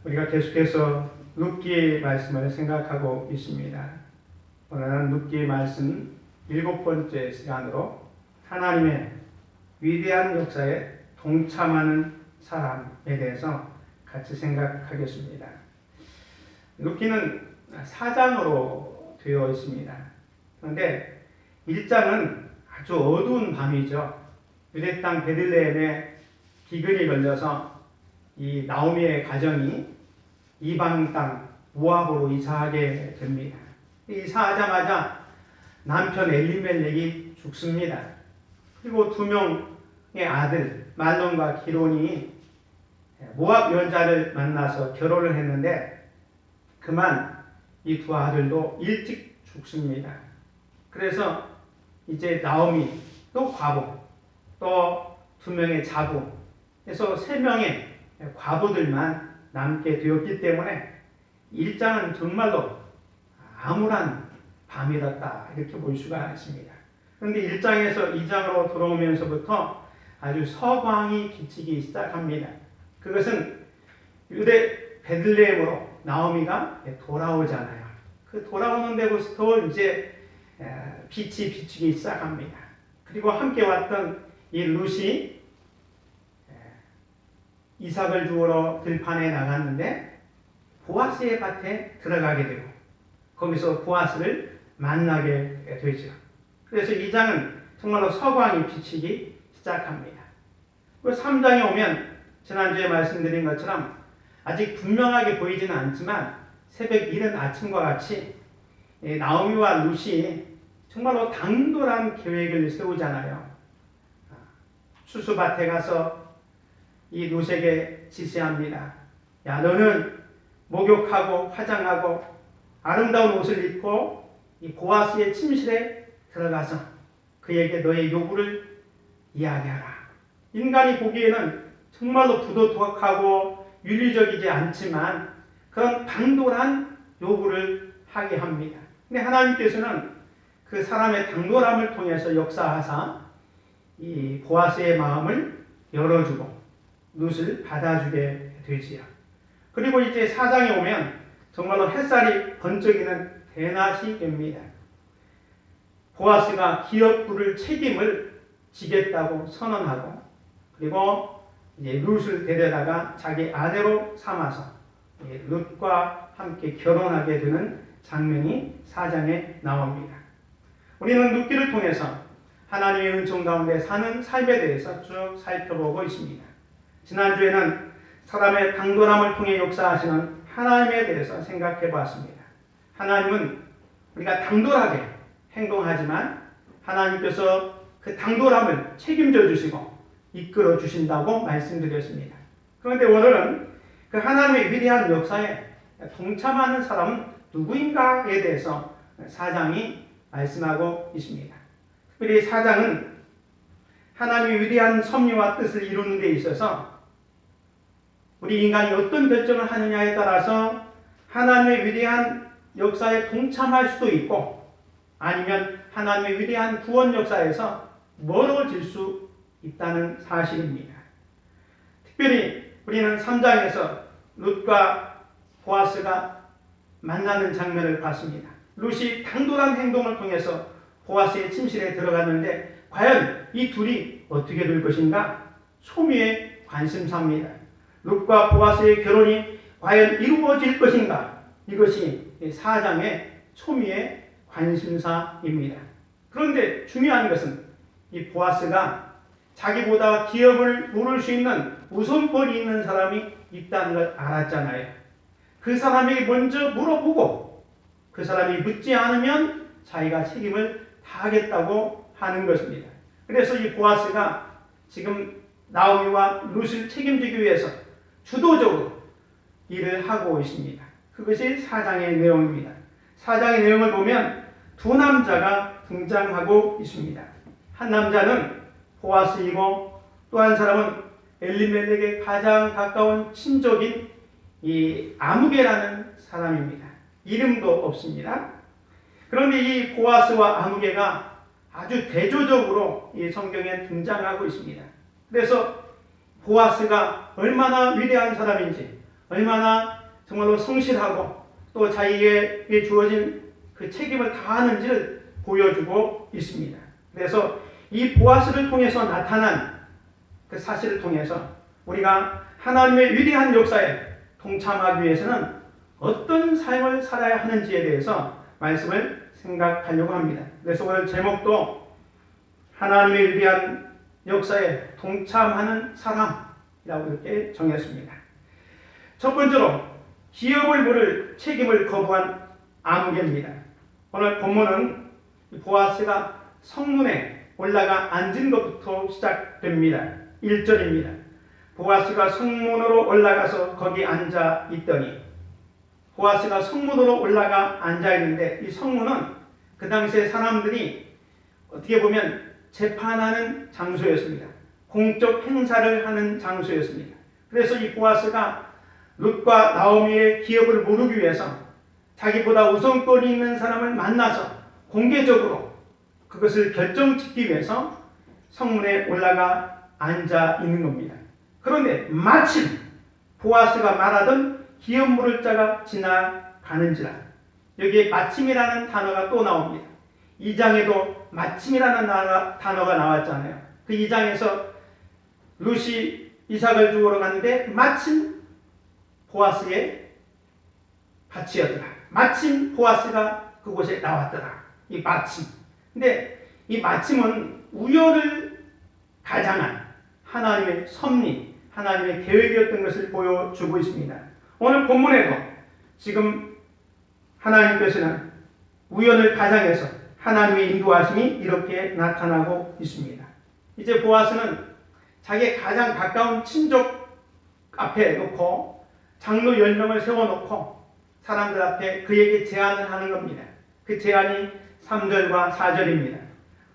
우리가 계속해서 룻기의 말씀을 생각하고 있습니다. 오늘은 룻기의 말씀 7번째 시간으로 하나님의 위대한 역사에 동참하는 사람에 대해서 같이 생각하겠습니다. 룻기는 4장으로 되어 있습니다. 그런데 1장은 아주 어두운 밤이죠. 유대 땅 베들레헴에 기근이 걸려서 이 나오미의 가정이 이방 땅 모압으로 이사하게 됩니다. 이사하자마자 남편 엘리멜렉이 죽습니다. 그리고 2명의 아들 말론과 기론이 모압 여자를 만나서 결혼을 했는데 그만 이 두 아들도 일찍 죽습니다. 그래서 이제 나오미 또 과부 또 2명의 자부 그래서 3명의 과부들만 남게 되었기 때문에 1장은 정말로 암울한 밤이었다 이렇게 볼 수가 있습니다. 그런데 1장에서 2장으로 들어오면서부터 아주 서광이 비치기 시작합니다. 그것은 유대 베들레헴으로 나오미가 돌아오잖아요. 그 돌아오는 데부터 이제 빛이 비치기 시작합니다. 그리고 함께 왔던 이 룻이 이삭을 주우러 들판에 나갔는데 보아스의 밭에 들어가게 되고 거기서 보아스를 만나게 되죠. 그래서 2장은 정말로 서광이 비치기 시작합니다. 3장에 오면 지난주에 말씀드린 것처럼 아직 분명하게 보이지는 않지만 새벽 이른 아침과 같이 나오미와 룻이 정말로 당돌한 계획을 세우잖아요. 추수밭에 가서 이 룻에게 지시합니다. 야, 너는 목욕하고 화장하고 아름다운 옷을 입고 이 보아스의 침실에 들어가서 그에게 너의 요구를 이야기하라. 인간이 보기에는 정말로 부도덕하고 윤리적이지 않지만 그런 당돌한 요구를 하게 합니다. 근데 하나님께서는 그 사람의 당돌함을 통해서 역사하사 이 보아스의 마음을 열어주고 룻을 받아주게 되지요. 그리고 이제 4장에 오면 정말로 햇살이 번쩍이는 대낮이 됩니다. 보아스가 기업부를 책임을 지겠다고 선언하고 그리고 이제 룻을 데려다가 자기 아내로 삼아서 룻과 함께 결혼하게 되는 장면이 4장에 나옵니다. 우리는 룻기를 통해서 하나님의 은총 가운데 사는 삶에 대해서 쭉 살펴보고 있습니다. 지난주에는 사람의 당돌함을 통해 역사하시는 하나님에 대해서 생각해 보았습니다. 하나님은 우리가 당돌하게 행동하지만 하나님께서 그 당돌함을 책임져 주시고 이끌어 주신다고 말씀드렸습니다. 그런데 오늘은 그 하나님의 위대한 역사에 동참하는 사람은 누구인가에 대해서 4장이 말씀하고 있습니다. 특별히 4장은 하나님의 위대한 섭리와 뜻을 이루는 데 있어서 우리 인간이 어떤 결정을 하느냐에 따라서 하나님의 위대한 역사에 동참할 수도 있고 아니면 하나님의 위대한 구원 역사에서 멀어질 수 있다는 사실입니다. 특별히 우리는 3장에서 룻과 보아스가 만나는 장면을 봤습니다. 룻이 당돌한 행동을 통해서 보아스의 침실에 들어갔는데 과연 이 둘이 어떻게 될 것인가? 초미의 관심사입니다. 룻과 보아스의 결혼이 과연 이루어질 것인가? 이것이 4장의 초미의 관심사입니다. 그런데 중요한 것은 이 보아스가 자기보다 기업을 물을 수 있는 우선권이 있는 사람이 있다는 걸 알았잖아요. 그 사람이 먼저 물어보고 그 사람이 묻지 않으면 자기가 책임을 다하겠다고 하는 것입니다. 그래서 이 보아스가 지금 나오미와 룻을 책임지기 위해서 주도적으로 일을 하고 있습니다. 그것이 4장의 내용입니다. 4장의 내용을 보면 두 남자가 등장하고 있습니다. 한 남자는 보아스이고 또 한 사람은 엘리멜렉의 가장 가까운 친족인 이 아무개라는 사람입니다. 이름도 없습니다. 그런데 이 보아스와 아무개가 아주 대조적으로 이 성경에 등장하고 있습니다. 그래서 보아스가 얼마나 위대한 사람인지 얼마나 정말로 성실하고 또 자기에게 주어진 그 책임을 다하는지를 보여주고 있습니다. 그래서 이 보아스를 통해서 나타난 그 사실을 통해서 우리가 하나님의 위대한 역사에 동참하기 위해서는 어떤 삶을 살아야 하는지에 대해서 말씀을 생각하려고 합니다. 그래서 오늘 제목도 하나님의 위대한 역사에 동참하는 사람이라고 이렇게 정했습니다. 첫 번째로 기업을 물을 책임을 거부한 아무개입니다. 오늘 본문은 보아스가 성문에 올라가 앉은 것부터 시작됩니다. 1절입니다. 보아스가 성문으로 올라가서 거기 앉아 있더니, 보아스가 성문으로 올라가 앉아 있는데, 이 성문은 그 당시에 사람들이 어떻게 보면 재판하는 장소였습니다. 공적 행사를 하는 장소였습니다. 그래서 이 보아스가 룻과 나오미의 기업을 모르기 위해서 자기보다 우선권이 있는 사람을 만나서 공개적으로 그것을 결정짓기 위해서 성문에 올라가 앉아 있는 겁니다. 그런데 마침 보아스가 말하던 기업 물을 자가 지나가는지라. 여기에 마침이라는 단어가 또 나옵니다. 2장에도 마침이라는 단어가 나왔잖아요. 그 2장에서 룻이 이삭을 주우러 갔는데 마침 보아스의 밭이었더라. 마침 보아스가 그곳에 나왔더라. 이 마침. 근데 이 마침은 우연을 가장한 하나님의 섭리, 하나님의 계획이었던 것을 보여주고 있습니다. 오늘 본문에도 지금 하나님께서는 우연을 가장해서 하나님의 인도하심이 이렇게 나타나고 있습니다. 이제 보아스는 자기의 가장 가까운 친족 앞에 놓고 장로 10명을 세워놓고 사람들 앞에 그에게 제안을 하는 겁니다. 그 제안이 3절과 4절입니다.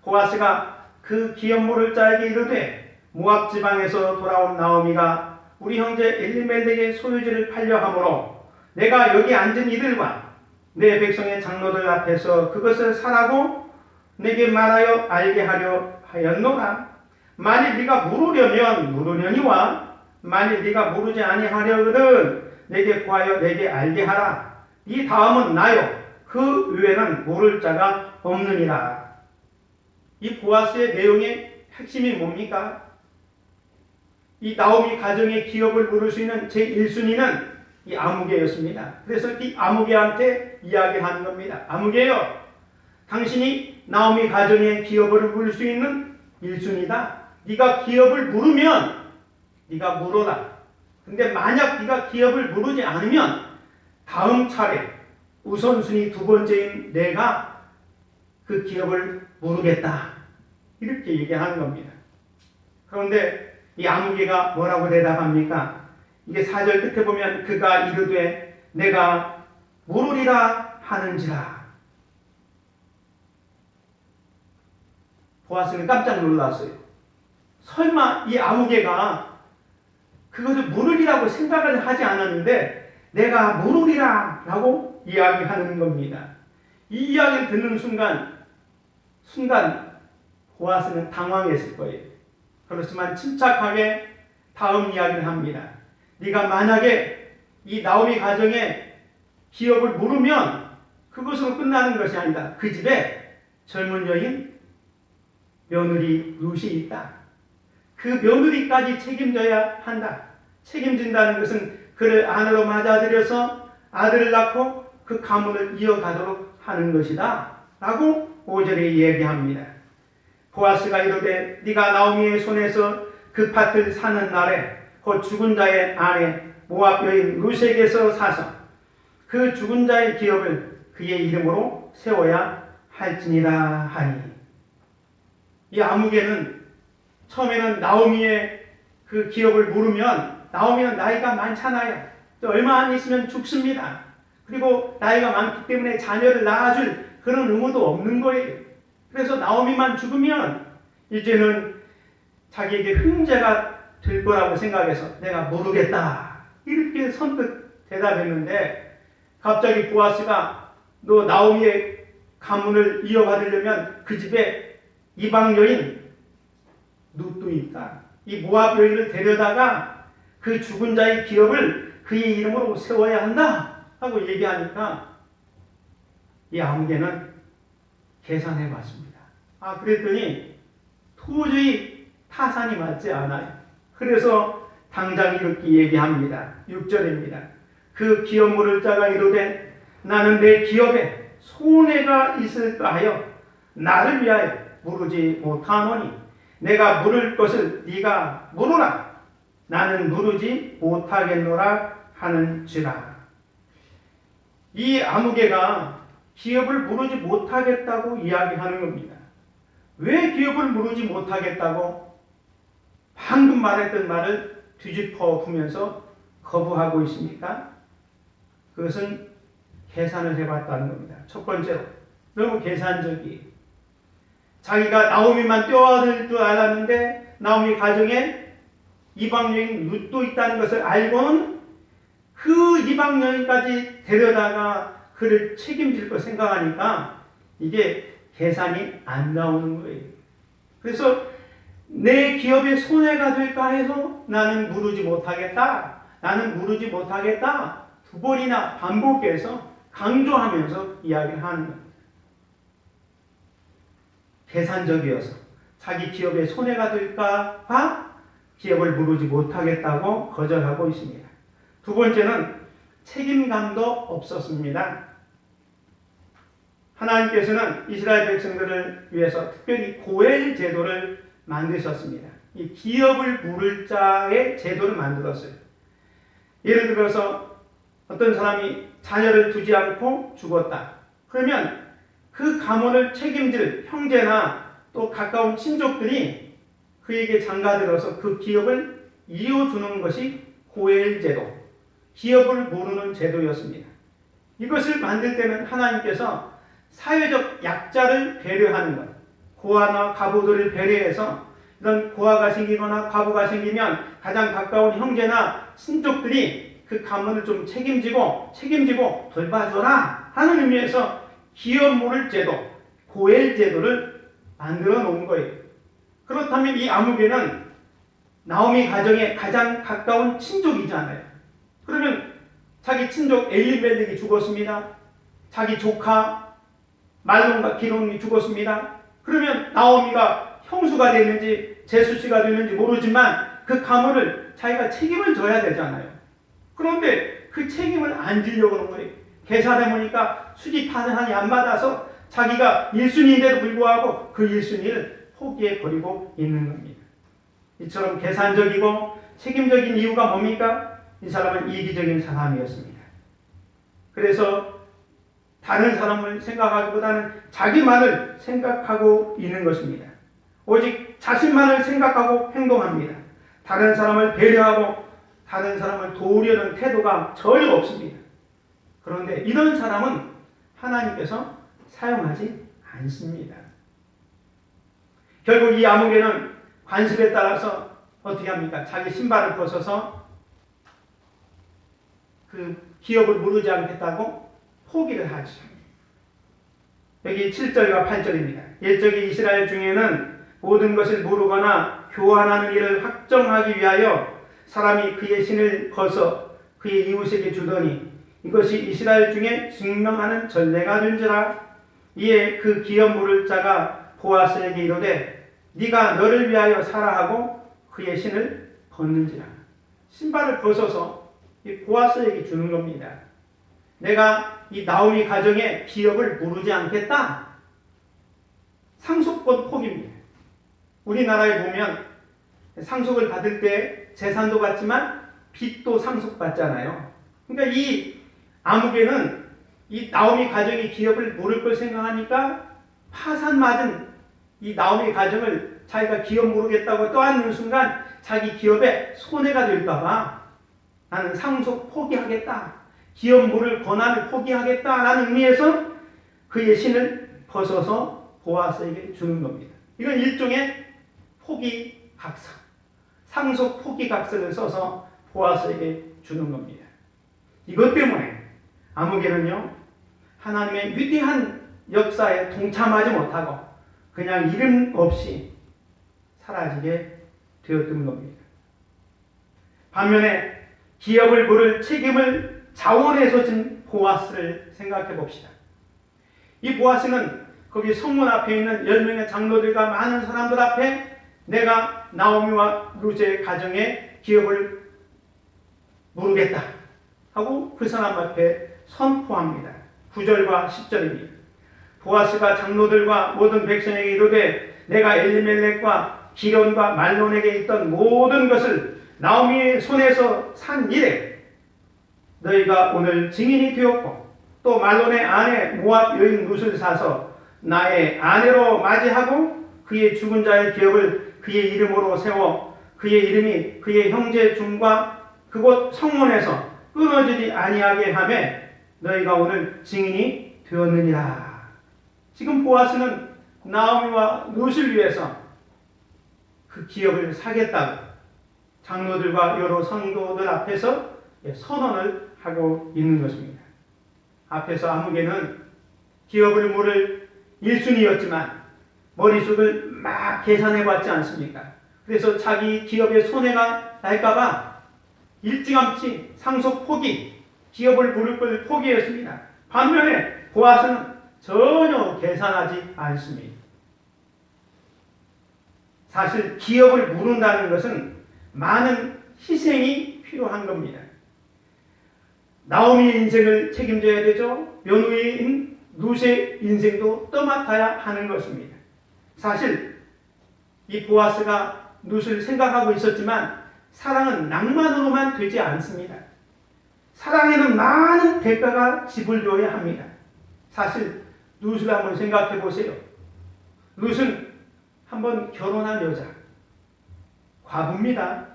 보아스가 그 기업 물을 자에게 이르되, 모압 지방에서 돌아온 나오미가 우리 형제 엘리멜렉의 소유지를 팔려 하므로 내가 여기 앉은 이들과 내 백성의 장로들 앞에서 그것을 사라고 내게 말하여 알게 하려 하였노라. 만일 네가 물으려면 물으려니와 만일 네가 물으지 아니하려거든 내게 구하여 내게 알게 하라. 이 다음은 나요. 그 외에는 물을 자가 없느니라. 이 보아스의 내용의 핵심이 뭡니까? 이 나오미 가정의 기업을 물을 수 있는 제1순위는 이 아무개였습니다. 그래서 이 아무개한테 이야기하는 겁니다. 아무개여, 당신이 나오미 가정의 기업을 물을 수 있는 1순위다. 네가 기업을 물으면 네가 물어라. 근데 만약 네가 기업을 물으지 않으면 다음 차례 우선순위 2번째인 내가 그 기업을 물으겠다. 이렇게 얘기하는 겁니다. 그런데 이 아무개가 뭐라고 대답합니까? 이게 4절 끝에 보면 그가 이르되 내가 물으리라 하는지라. 보아스는 깜짝 놀랐어요. 설마 이 아무개가 그것을 물으리라고 생각을 하지 않았는데 내가 물으리라 라고 이야기하는 겁니다. 이 이야기를 듣는 순간 보아스는 당황했을 거예요. 그렇지만 침착하게 다음 이야기를 합니다. 네가 만약에 이 나오미 가정의 기업을 물으면 그것으로 끝나는 것이 아니다. 그 집에 젊은 여인 며느리 룻이 있다. 그 며느리까지 책임져야 한다. 책임진다는 것은 그를 아내로 맞아들여서 아들을 낳고 그 가문을 이어가도록 하는 것이다. 라고 5절에 얘기합니다. 보아스가 이르되 네가 나오미의 손에서 그 밭을 사는 날에 곧 죽은 자의 아내 모압 여인 룻에게서 사서 그 죽은 자의 기업을 그의 이름으로 세워야 할지니라 하니. 이 아무개는 처음에는 나오미의 그 기업을 물으면 나오미는 나이가 많잖아요. 얼마 안 있으면 죽습니다. 그리고 나이가 많기 때문에 자녀를 낳아줄 그런 의무도 없는 거예요. 그래서 나오미만 죽으면 이제는 자기에게 흠죄가 될 거라고 생각해서 내가 모르겠다. 이렇게 선뜻 대답했는데 갑자기 보아스가 너 나오미의 가문을 이어받으려면 그 집에 이방 여인 룻도 있다. 이 모압 여인을 데려다가 그 죽은 자의 기업을 그의 이름으로 세워야 한다 하고 얘기하니까 이 아무개는 계산해 봤습니다. 그랬더니 도저히 타산이 맞지 않아요. 그래서 당장 이렇게 얘기합니다. 6절입니다. 그 기업 물을 자가 이르되 나는 내 기업에 손해가 있을까 하여 나를 위하여 물으지 못하노니 내가 물을 것을 네가 물으라. 나는 물으지 못하겠노라 하는지라. 이 아무개가 기업을 물으지 못하겠다고 이야기하는 겁니다. 왜 기업을 물으지 못하겠다고 방금 말했던 말을 뒤집어 보면서 거부하고 있습니까? 그것은 계산을 해봤다는 겁니다. 첫 번째로 너무 계산적이에요. 자기가 나오미만 떼어들 줄 알았는데 나오미 가정에 이방 여인 룻도 있다는 것을 알고는 그 이방 여인까지 데려다가 그를 책임질 거 생각하니까 이게 계산이 안 나오는 거예요. 그래서 내 기업에 손해가 될까 해서 나는 물으지 못하겠다. 나는 물으지 못하겠다. 두 번이나 반복해서 강조하면서 이야기를 하는 겁니다. 계산적이어서 자기 기업에 손해가 될까 봐 기업을 물으지 못하겠다고 거절하고 있습니다. 두 번째는 책임감도 없었습니다. 하나님께서는 이스라엘 백성들을 위해서 특별히 고엘 제도를 만드셨습니다. 이 기업을 물을 자의 제도를 만들었어요. 예를 들어서 어떤 사람이 자녀를 두지 않고 죽었다. 그러면 그 가문을 책임질 형제나 또 가까운 친족들이 그에게 장가들어서 그 기업을 이어주는 것이 고엘 제도, 기업을 모르는 제도였습니다. 이것을 만들 때는 하나님께서 사회적 약자를 배려하는 것, 고아나 과부들을 배려해서 이런 고아가 생기거나 과부가 생기면 가장 가까운 형제나 친족들이 그 가문을 좀 책임지고 돌봐줘라 하는 의미에서 기업 모를 제도, 고엘 제도를 만들어 놓은 거예요. 그렇다면 이 아무개는 나오미 가정의 가장 가까운 친족이잖아요. 그러면 자기 친족 엘리멜렉이 죽었습니다. 자기 조카 말론과 기론이 죽었습니다. 그러면 나오미가 형수가 됐는지 제수씨가 됐는지 모르지만 그 가문을 자기가 책임을 져야 되잖아요. 그런데 그 책임을 안 지려고 하는 거예요. 계산해 보니까 수지 타산이 안 받아서 자기가 1순위인데도 불구하고 그 1순위를 포기해 버리고 있는 겁니다. 이처럼 계산적이고 책임적인 이유가 뭡니까? 이 사람은 이기적인 사람이었습니다. 그래서 다른 사람을 생각하기보다는 자기만을 생각하고 있는 것입니다. 오직 자신만을 생각하고 행동합니다. 다른 사람을 배려하고 다른 사람을 도우려는 태도가 전혀 없습니다. 그런데 이런 사람은 하나님께서 사용하지 않습니다. 결국 이 아무개는 관습에 따라서 어떻게 합니까? 자기 신발을 벗어서 그 기업을 물으지 않겠다고 포기를 하죠. 여기 7절과 8절입니다. 옛적의 이스라엘 중에는 모든 것을 모르거나 교환하는 일을 확정하기 위하여 사람이 그의 신을 벗어 그의 이웃에게 주더니 이것이 이스라엘 중에 증명하는 전례가 된지라. 이에 그 기업 물을 자가 보아스에게 이르되 네가 너를 위하여 사라 하고 그의 신을 벗는지라. 신발을 벗어서 이 보아스에게 주는 겁니다. 내가 이 나오미 가정의 기업을 무르지 않겠다. 상속권 포기입니다. 우리나라에 보면 상속을 받을 때 재산도 받지만 빚도 상속받잖아요. 그러니까 이 아무개는 이 나오미 가정이 기업을 모를 걸 생각하니까 파산 맞은 이 나오미 가정을 자기가 기업 모르겠다고 떠안는 순간 자기 기업에 손해가 될까봐 나는 상속 포기하겠다. 기업 모를 권한을 포기하겠다라는 의미에서 그의 신을 벗어서 보아스에게 주는 겁니다. 이건 일종의 포기각서, 상속 포기각서를 써서 보아스에게 주는 겁니다. 이것 때문에 아무개는요, 하나님의 위대한 역사에 동참하지 못하고 그냥 이름 없이 사라지게 되었던 겁니다. 반면에 기업을 물을 책임을 자원해서 진 보아스를 생각해 봅시다. 이 보아스는 거기 성문 앞에 있는 10명의 장로들과 많은 사람들 앞에 내가 나오미와 루스의 가정에 기업을 물으겠다 하고 그 사람 앞에 선포합니다. 9절과 10절입니다. 보아스가 장로들과 모든 백성에게 이르되 내가 엘리멜렉과 기론과 말론에게 있던 모든 것을 나오미의 손에서 산 이래 너희가 오늘 증인이 되었고 또 말론의 아내 모압 여인 룻을 사서 나의 아내로 맞이하고 그의 죽은 자의 기업을 그의 이름으로 세워 그의 이름이 그의 형제 중과 그곳 성문에서 끊어지지 아니하게 하며 너희가 오늘 증인이 되었느니라. 지금 보아스는 나오미와 룻을 위해서 그 기업을 사겠다고 장로들과 여러 성도들 앞에서 선언을 하고 있는 것입니다. 앞에서 아무개는 기업을 물을 1순위였지만 머릿속을 막 계산해봤지 않습니까? 그래서 자기 기업에 손해가 날까봐 일찌감치 상속 포기, 기업을 물을 걸 포기했습니다. 반면에 보아스는 전혀 계산하지 않습니다. 사실 기업을 물은다는 것은 많은 희생이 필요한 겁니다. 나오미의 인생을 책임져야 되죠. 며느리인 룻의 인생도 떠맡아야 하는 것입니다. 사실 이 보아스가 룻을 생각하고 있었지만 사랑은 낭만으로만 되지 않습니다. 사랑에는 많은 대가가 지불되어야 합니다. 사실 룻을 한번 생각해 보세요. 룻은 한번 결혼한 여자, 과부입니다.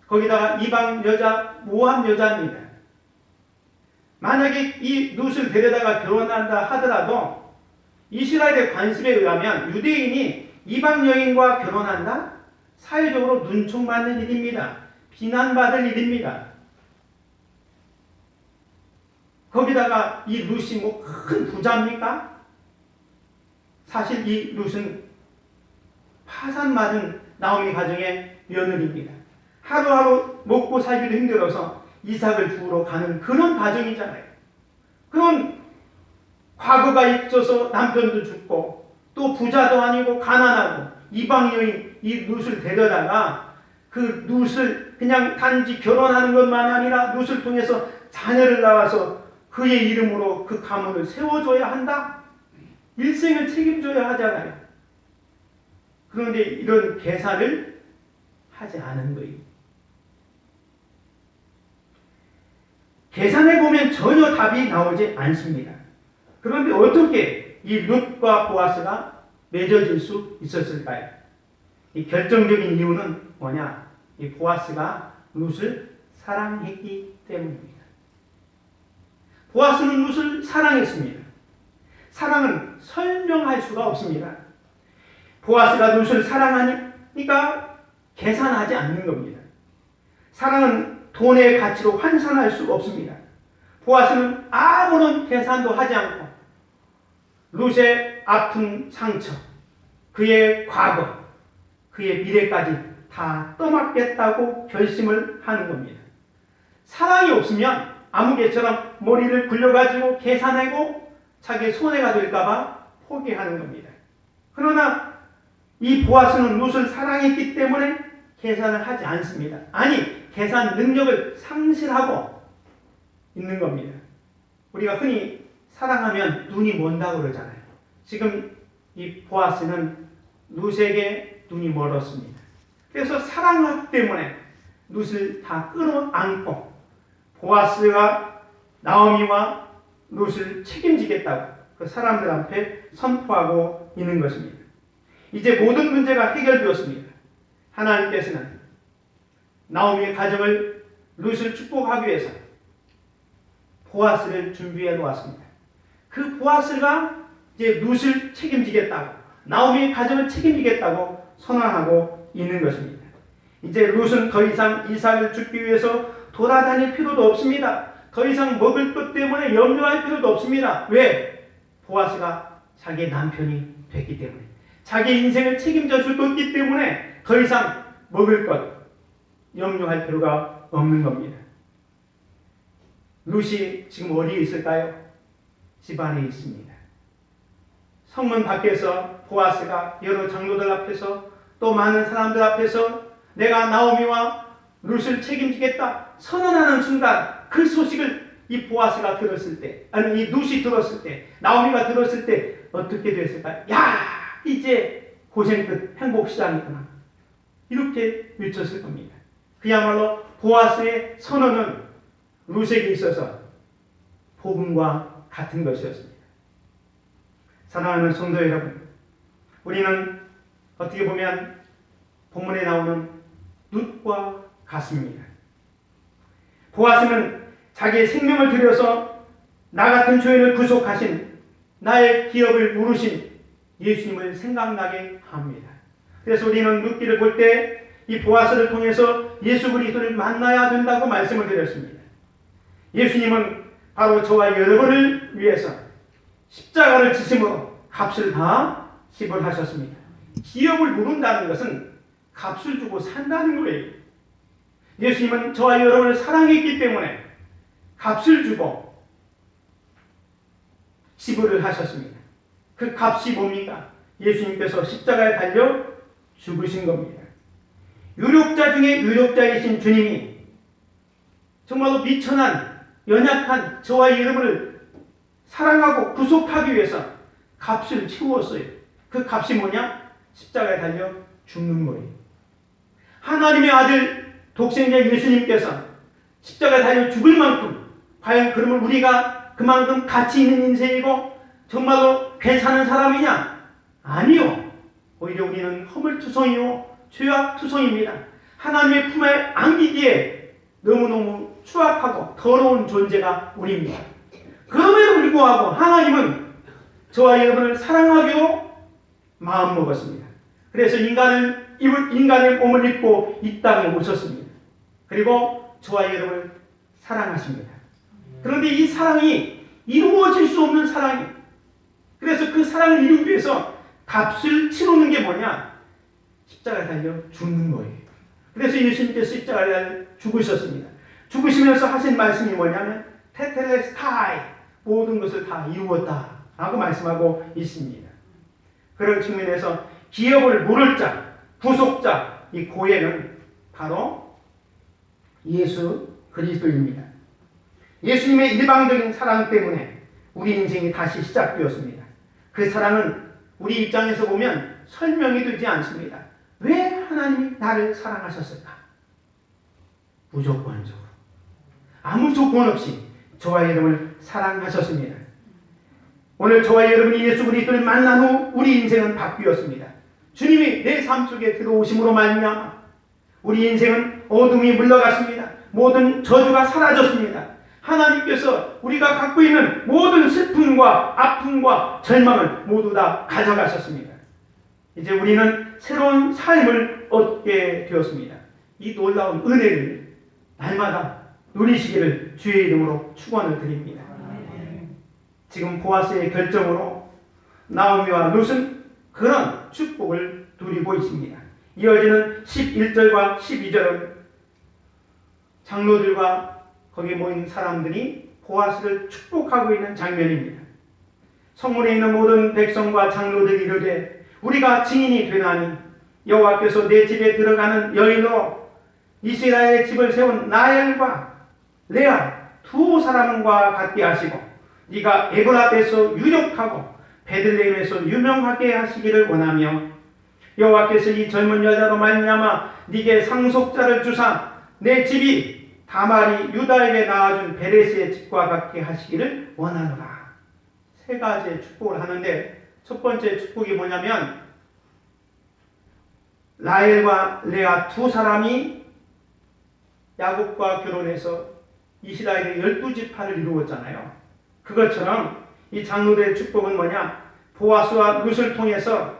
거기다가 이방 여자, 모함 여자입니다. 만약에 이 룻을 데려다가 결혼한다 하더라도 이스라엘의 관습에 의하면 유대인이 이방 여인과 결혼한다? 사회적으로 눈총받는 일입니다. 비난받을 일입니다. 거기다가 이 룻이 뭐 큰 부자입니까? 사실 이 룻은 파산맞은 나오미 가정의 며느리입니다. 하루하루 먹고 살기도 힘들어서 이삭을 주우러 가는 그런 가정이잖아요. 그런 과거가 있어서 남편도 죽고 또 부자도 아니고 가난하고 이방 여인 이 룻을 데려다가 그 룻을 그냥 단지 결혼하는 것만 아니라 룻을 통해서 자녀를 낳아서 그의 이름으로 그 가문을 세워줘야 한다? 일생을 책임져야 하잖아요. 그런데 이런 계산을 하지 않은 거예요. 계산해보면 전혀 답이 나오지 않습니다. 그런데 어떻게 이 룻과 보아스가 맺어질 수 있었을까요? 이 결정적인 이유는 뭐냐? 이 보아스가 룻을 사랑했기 때문입니다. 보아스는 룻을 사랑했습니다. 사랑은 설명할 수가 없습니다. 보아스가 룻을 사랑하니까 계산하지 않는 겁니다. 사랑은 돈의 가치로 환산할 수 없습니다. 보아스는 아무런 계산도 하지 않고 룻의 아픈 상처, 그의 과거, 그의 미래까지 다 떠맡겠다고 결심을 하는 겁니다. 사랑이 없으면 아무개처럼 머리를 굴려가지고 계산하고 자기 손해가 될까봐 포기하는 겁니다. 그러나 이 보아스는 룻을 사랑했기 때문에 계산을 하지 않습니다. 아니, 계산 능력을 상실하고 있는 겁니다. 우리가 흔히 사랑하면 눈이 먼다고 그러잖아요. 지금 이 보아스는 룻에게 눈이 멀었습니다. 그래서 사랑하기 때문에 룻을 다 끌어안고 보아스가 나오미와 룻을 책임지겠다고 그 사람들 앞에 선포하고 있는 것입니다. 이제 모든 문제가 해결되었습니다. 하나님께서는 나오미의 가정을 룻을 축복하기 위해서 보아스를 준비해 놓았습니다. 그 보아스가 이제 룻을 책임지겠다고 나오미의 가정을 책임지겠다고 선언하고 있는 것입니다. 이제 룻은 더 이상 이삭을 죽기 위해서 돌아다닐 필요도 없습니다. 더 이상 먹을 것 때문에 염려할 필요도 없습니다. 왜? 보아스가 자기의 남편이 됐기 때문에, 자기 인생을 책임져 줄 것이기 때문에 더 이상 먹을 것 염려할 필요가 없는 겁니다. 룻이 지금 어디에 있을까요? 집 안에 있습니다. 성문 밖에서 보아스가 여러 장로들 앞에서 또 많은 사람들 앞에서 내가 나오미와 룻을 책임지겠다 선언하는 순간 그 소식을 이 보아스가 들었을 때, 아니 이 룻이 들었을 때, 나오미가 들었을 때 어떻게 됐을까요? 야, 이제 고생 끝 행복 시작이구나. 이렇게 외쳤을 겁니다. 그야말로 보아스의 선언은 룻에게 있어서 복음과 같은 것이었습니다. 사랑하는 성도 여러분, 우리는 어떻게 보면 본문에 나오는 룻과 같습니다. 보아스는 자기의 생명을 들여서 나 같은 죄인을 구속하신 나의 기업을 물으신 예수님을 생각나게 합니다. 그래서 우리는 룻기를 볼 때 이 보아스를 통해서 예수 그리스도를 만나야 된다고 말씀을 드렸습니다. 예수님은 바로 저와 여러분을 위해서 십자가를 지심으로 값을 다 지불하셨습니다. 기업을 물은다는 것은 값을 주고 산다는 거예요. 예수님은 저와 여러분을 사랑했기 때문에 값을 주고 지불을 하셨습니다. 그 값이 뭡니까? 예수님께서 십자가에 달려 죽으신 겁니다. 유력자 중에 유력자이신 주님이 정말로 미천한 연약한 저와 여러분을 사랑하고 구속하기 위해서 값을 치루었어요. 그 값이 뭐냐? 십자가에 달려 죽는 거예요. 하나님의 아들 독생자 예수님께서 십자가에 달려 죽을 만큼 과연 그러면 우리가 그만큼 가치 있는 인생이고 정말로 괜찮은 사람이냐? 아니요. 오히려 우리는 허물투성이요 죄악투성입니다. 하나님의 품에 안기기에 너무너무 추악하고 더러운 존재가 우리입니다. 그럼에도 불구하고 하나님은 저와 여러분을 사랑하기로 마음먹었습니다. 그래서 인간의 몸을 입고 이 땅에 오셨습니다. 그리고 저와 여러분을 사랑하십니다. 그런데 이 사랑이 이루어질 수 없는 사랑이, 그래서 그 사랑을 이루기 위해서 값을 치르는 게 뭐냐? 십자가에 달려 죽는 거예요. 그래서 예수님께서 십자가에 달려 죽으셨습니다. 죽으시면서 하신 말씀이 뭐냐면 테텔레스타이, 모든 것을 다 이루었다 라고 말씀하고 있습니다. 그런 측면에서 기업을 물을 자, 구속자, 이 고해는 바로 예수 그리스도입니다. 예수님의 일방적인 사랑 때문에 우리 인생이 다시 시작되었습니다. 그 사랑은 우리 입장에서 보면 설명이 되지 않습니다. 왜 하나님이 나를 사랑하셨을까? 무조건적으로, 아무 조건 없이 저와 여러분을 사랑하셨습니다. 오늘 저와 여러분이 예수 그리스도를 만난 후 우리 인생은 바뀌었습니다. 주님이 내 삶 속에 들어오심으로 말미암아 우리 인생은 어둠이 물러갔습니다. 모든 저주가 사라졌습니다. 하나님께서 우리가 갖고 있는 모든 슬픔과 아픔과 절망을 모두 다 가져가셨습니다. 이제 우리는 새로운 삶을 얻게 되었습니다. 이 놀라운 은혜를 날마다 누리시기를 주의 이름으로 축원을 드립니다. 지금 보아스의 결정으로 나오미와 룻은 그런 축복을 누리고 있습니다. 이어지는 11절과 12절은 장로들과 거기 모인 사람들이 보아스를 축복하고 있는 장면입니다. 성문에 있는 모든 백성과 장로들이 이르되 우리가 증인이 되나니 여호와께서 내 집에 들어가는 여인으로 이스라엘의 집을 세운 라헬과 레아 두 사람과 같게 하시고 네가 에브라데서 유력하고 베들레헴에서 유명하게 하시기를 원하며 여호와께서 이 젊은 여자로 말미암아 네게 상속자를 주사 내 집이 다말이 유다에게 낳아준 베레스의 집과 같게 하시기를 원하노라. 세 가지의 축복을 하는데 첫 번째 축복이 뭐냐면 라헬과 레아 두 사람이 야곱과 결혼해서 이스라엘의 12지파를 이루었잖아요. 그것처럼 이 장로들의 축복은 뭐냐? 보아스와 룻을 통해서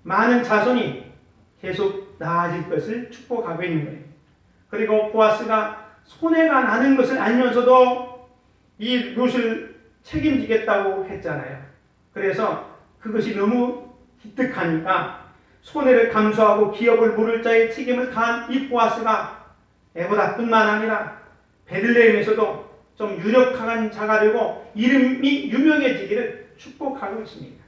많은 자손이 계속 나아질 것을 축복하고 있는 거예요. 그리고 보아스가 손해가 나는 것을 알면서도 이 룻을 책임지겠다고 했잖아요. 그래서 그것이 너무 기특하니까 손해를 감수하고 기업을 물을 자의 책임을 다한 이 보아스가 에브라뿐만 아니라 베들레헴에서도 좀 유력한 자가 되고 이름이 유명해지기를 축복하고 있습니다.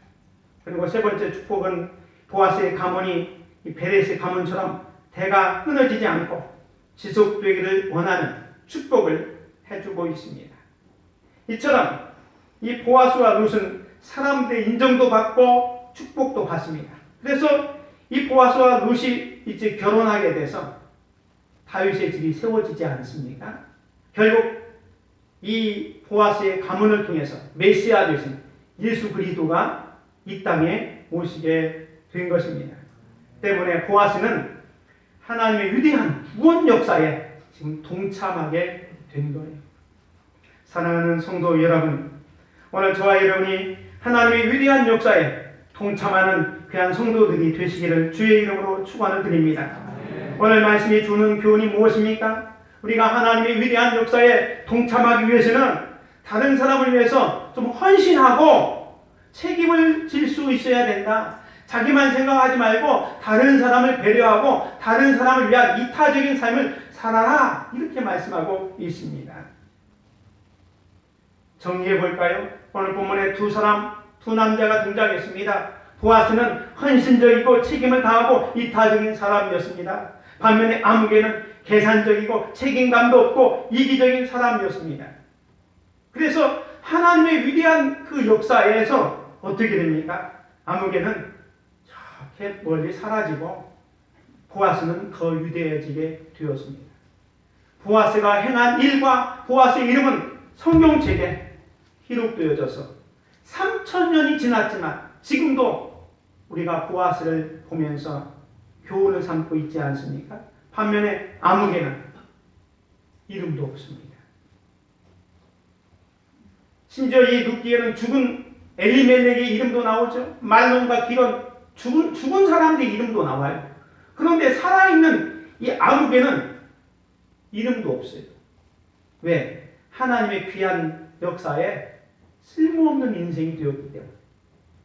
그리고 세 번째 축복은 보아스의 가문이 이 베레스의 가문처럼 대가 끊어지지 않고 지속되기를 원하는 축복을 해주고 있습니다. 이처럼 이 보아스와 룻은 사람들의 인정도 받고 축복도 받습니다. 그래서 이 보아스와 룻이 이제 결혼하게 돼서 다윗의 집이 세워지지 않습니까? 결국 이 보아스의 가문을 통해서 메시아 되신 예수 그리스도가 이 땅에 오시게 된 것입니다. 때문에 보아스는 하나님의 위대한 구원 역사에 지금 동참하게 된 거예요. 사랑하는 성도 여러분, 오늘 저와 여러분이 하나님의 위대한 역사에 동참하는 귀한 성도들이 되시기를 주의 이름으로 축원을 드립니다. 오늘 말씀이 주는 교훈이 무엇입니까? 우리가 하나님의 위대한 역사에 동참하기 위해서는 다른 사람을 위해서 좀 헌신하고 책임을 질 수 있어야 된다. 자기만 생각하지 말고 다른 사람을 배려하고 다른 사람을 위한 이타적인 삶을 살아라. 이렇게 말씀하고 있습니다. 정리해 볼까요? 오늘 본문에 두 남자가 등장했습니다. 보아스는 헌신적이고 책임을 다하고 이타적인 사람이었습니다. 반면에 아무개는 계산적이고 책임감도 없고 이기적인 사람이었습니다. 그래서 하나님의 위대한 그 역사에서 어떻게 됩니까? 아무개는 저렇게 멀리 사라지고 보아스는 더 위대해지게 되었습니다. 보아스가 행한 일과 보아스의 이름은 성경책에 기록되어져서 3000년이 지났지만 지금도 우리가 보아스를 보면서 교훈을 삼고 있지 않습니까? 반면에 아무개는 이름도 없습니다. 심지어 이 룻기에는 죽은 엘리멜렉의 이름도 나오죠. 말론과 기론 죽은 사람들의 이름도 나와요. 그런데 살아있는 이 아무개는 이름도 없어요. 왜? 하나님의 귀한 역사에 쓸모없는 인생이 되었기 때문에.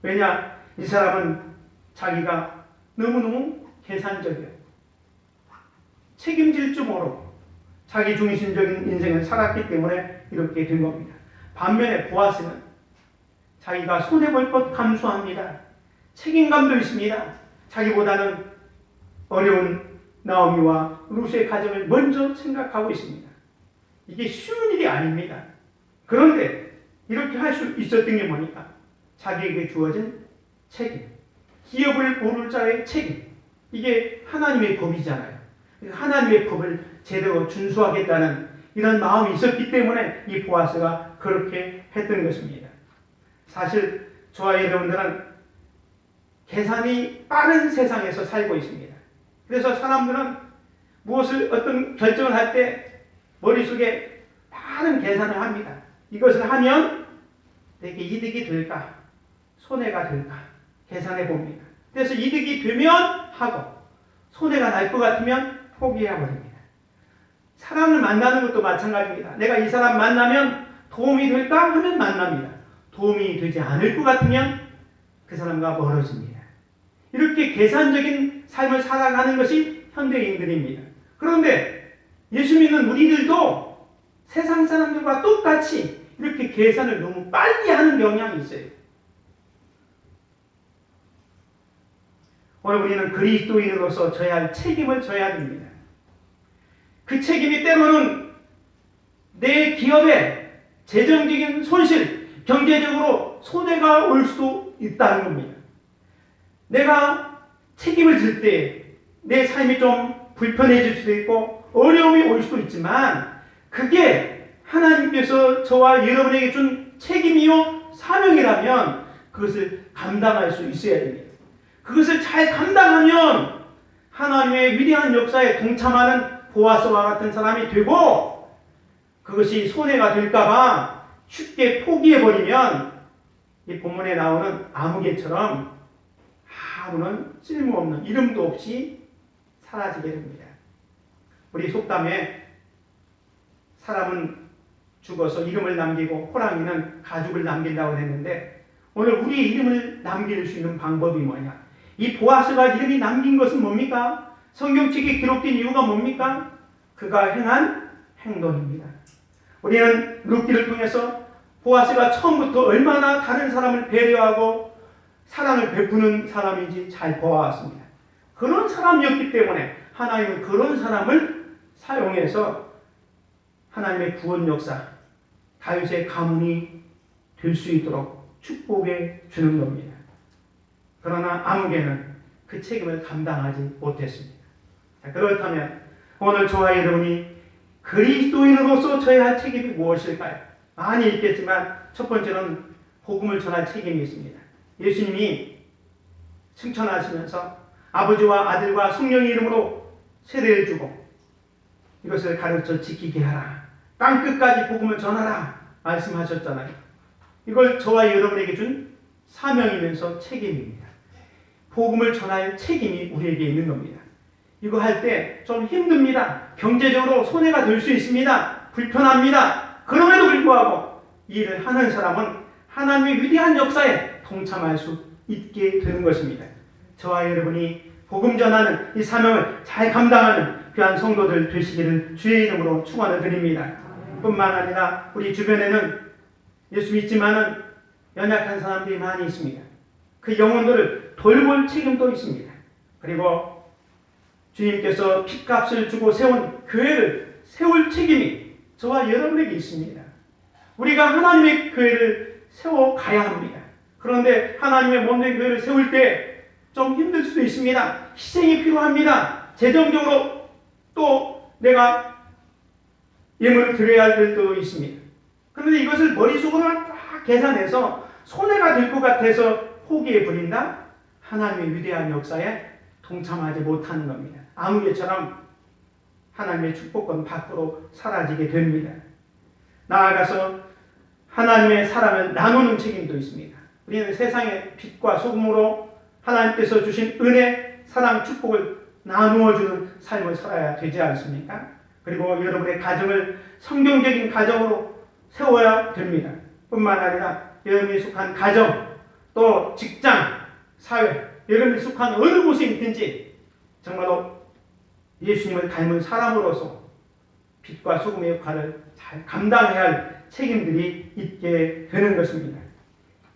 왜냐? 이 사람은 자기가 너무너무 계산적이에요. 책임질 줄 모르고 자기 중심적인 인생을 살았기 때문에 이렇게 된 겁니다. 반면에 보아스는 자기가 손해볼 것 감수합니다. 책임감도 있습니다. 자기보다는 어려운 나오미와 룻의 가정을 먼저 생각하고 있습니다. 이게 쉬운 일이 아닙니다. 그런데 이렇게 할 수 있었던 게 뭐니까? 자기에게 주어진 책임, 기업을 모를 자의 책임. 이게 하나님의 법이잖아요. 하나님의 법을 제대로 준수하겠다는 이런 마음이 있었기 때문에 이 보아스가 그렇게 했던 것입니다. 사실 저와 여러분들은 계산이 빠른 세상에서 살고 있습니다. 그래서 사람들은 무엇을 어떤 결정을 할 때 머릿속에 많은 계산을 합니다. 이것을 하면 내게 이득이 될까? 손해가 될까? 계산해 봅니다. 그래서 이득이 되면 하고 손해가 날 것 같으면 포기해버립니다. 사람을 만나는 것도 마찬가지입니다. 내가 이 사람 만나면 도움이 될까 하면 만납니다. 도움이 되지 않을 것 같으면 그 사람과 멀어집니다. 이렇게 계산적인 삶을 살아가는 것이 현대인들입니다. 그런데 예수 믿는 우리들도 세상 사람들과 똑같이 이렇게 계산을 너무 빨리 하는 경향이 있어요. 오늘 우리는 그리스도인으로서 져야 할 책임을 져야 됩니다. 그 책임이 때로는 내 기업에 재정적인 손실, 경제적으로 손해가 올 수도 있다는 겁니다. 내가 책임을 질 때 내 삶이 좀 불편해질 수도 있고 어려움이 올 수도 있지만 그게 하나님께서 저와 여러분에게 준 책임이요 사명이라면 그것을 감당할 수 있어야 됩니다. 그것을 잘 감당하면 하나님의 위대한 역사에 동참하는 보아스와 같은 사람이 되고 그것이 손해가 될까봐 쉽게 포기해버리면 이 본문에 나오는 아무개처럼 아무런 쓸모없는 이름도 없이 사라지게 됩니다. 우리 속담에 사람은 죽어서 이름을 남기고 호랑이는 가죽을 남긴다고 했는데 오늘 우리의 이름을 남길 수 있는 방법이 뭐냐? 이 보아스가 이름이 남긴 것은 뭡니까? 성경책에 기록된 이유가 뭡니까? 그가 행한 행동입니다. 우리는 룻기를 통해서 보아스가 처음부터 얼마나 다른 사람을 배려하고 사랑을 베푸는 사람인지 잘 보아왔습니다. 그런 사람이었기 때문에 하나님은 그런 사람을 사용해서 하나님의 구원 역사, 다윗의 가문이 될 수 있도록 축복해 주는 겁니다. 그러나 아무개는 그 책임을 감당하지 못했습니다. 자, 그렇다면 오늘 저와 여러분이 그리스도인으로서 져야 할 책임이 무엇일까요? 많이 있겠지만 첫 번째는 복음을 전할 책임이 있습니다. 예수님이 승천하시면서 아버지와 아들과 성령의 이름으로 세례를 주고 이것을 가르쳐 지키게 하라. 땅끝까지 복음을 전하라 말씀하셨잖아요. 이걸 저와 여러분에게 준 사명이면서 책임입니다. 복음을 전할 책임이 우리에게 있는 겁니다. 이거 할 때 좀 힘듭니다. 경제적으로 손해가 될 수 있습니다. 불편합니다. 그럼에도 불구하고 이 일을 하는 사람은 하나님의 위대한 역사에 동참할 수 있게 되는 것입니다. 저와 여러분이 복음 전하는 이 사명을 잘 감당하는 귀한 성도들 되시기를 주의 이름으로 축원을 드립니다. 뿐만 아니라 우리 주변에는 예수 믿지만은 연약한 사람들이 많이 있습니다. 그 영혼들을 돌볼 책임도 있습니다. 그리고 주님께서 핏값을 주고 세운 교회를 세울 책임이 저와 여러분에게 있습니다. 우리가 하나님의 교회를 세워가야 합니다. 그런데 하나님의 몸된 교회를 세울 때 좀 힘들 수도 있습니다. 희생이 필요합니다. 재정적으로 또 내가 예물을 드려야 할 일도 있습니다. 그런데 이것을 머릿속으로 다 계산해서 손해가 될 것 같아서 포기해 버린다? 하나님의 위대한 역사에 동참하지 못하는 겁니다. 아무개처럼 하나님의 축복권 밖으로 사라지게 됩니다. 나아가서 하나님의 사랑을 나누는 책임도 있습니다. 우리는 세상의 빛과 소금으로 하나님께서 주신 은혜, 사랑, 축복을 나누어주는 삶을 살아야 되지 않습니까? 그리고 여러분의 가정을 성경적인 가정으로 세워야 됩니다. 뿐만 아니라 여러분이 속한 가정, 또 직장, 사회, 여러분이 속한 어느 곳에 있든지 정말로 예수님을 닮은 사람으로서 빛과 소금의 역할을 잘 감당해야 할 책임들이 있게 되는 것입니다.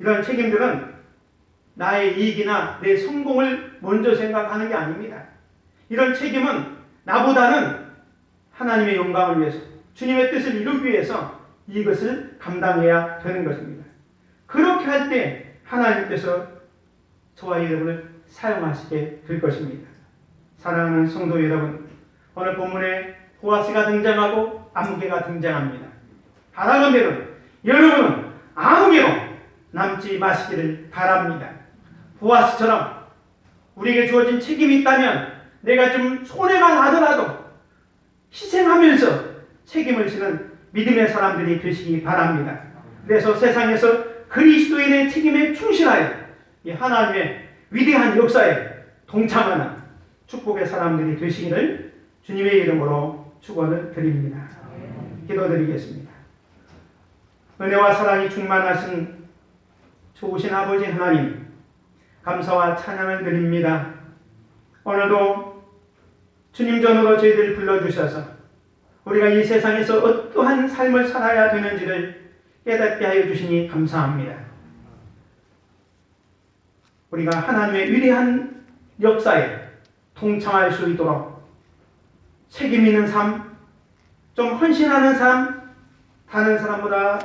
이런 책임들은 나의 이익이나 내 성공을 먼저 생각하는 게 아닙니다. 이런 책임은 나보다는 하나님의 영광을 위해서, 주님의 뜻을 이루기 위해서 이것을 감당해야 되는 것입니다. 그렇게 할 때 하나님께서 저와 여러분을 사용하시게 될 것입니다. 사랑하는 성도 여러분, 오늘 본문에 보아스가 등장하고 아무개가 등장합니다. 바라건대로 여러분은 아무개로 남지 마시기를 바랍니다. 보아스처럼 우리에게 주어진 책임이 있다면 내가 좀 손해가 나더라도 희생하면서 책임을 지는 믿음의 사람들이 되시기 바랍니다. 그래서 세상에서 그리스도인의 책임에 충실하여 이 하나님의 위대한 역사에 동참하는 축복의 사람들이 되시기를 주님의 이름으로 축원을 드립니다. 기도드리겠습니다. 은혜와 사랑이 충만하신 좋으신 아버지 하나님, 감사와 찬양을 드립니다. 오늘도 주님 전으로 저희들을 불러주셔서 우리가 이 세상에서 어떠한 삶을 살아야 되는지를 깨닫게 하여 주시니 감사합니다. 우리가 하나님의 위대한 역사에 동참할 수 있도록 책임 있는 삶, 좀 헌신하는 삶, 다른 사람보다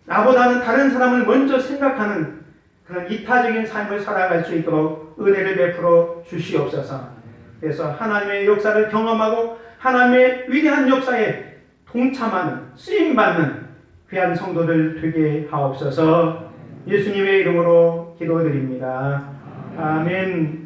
나보다는 다른 사람을 먼저 생각하는 그런 이타적인 삶을 살아갈 수 있도록 은혜를 베풀어 주시옵소서. 그래서 하나님의 역사를 경험하고 하나님의 위대한 역사에 동참하는, 쓰임받는 귀한 성도들 되게 하옵소서. 예수님의 이름으로 기도드립니다. 아멘.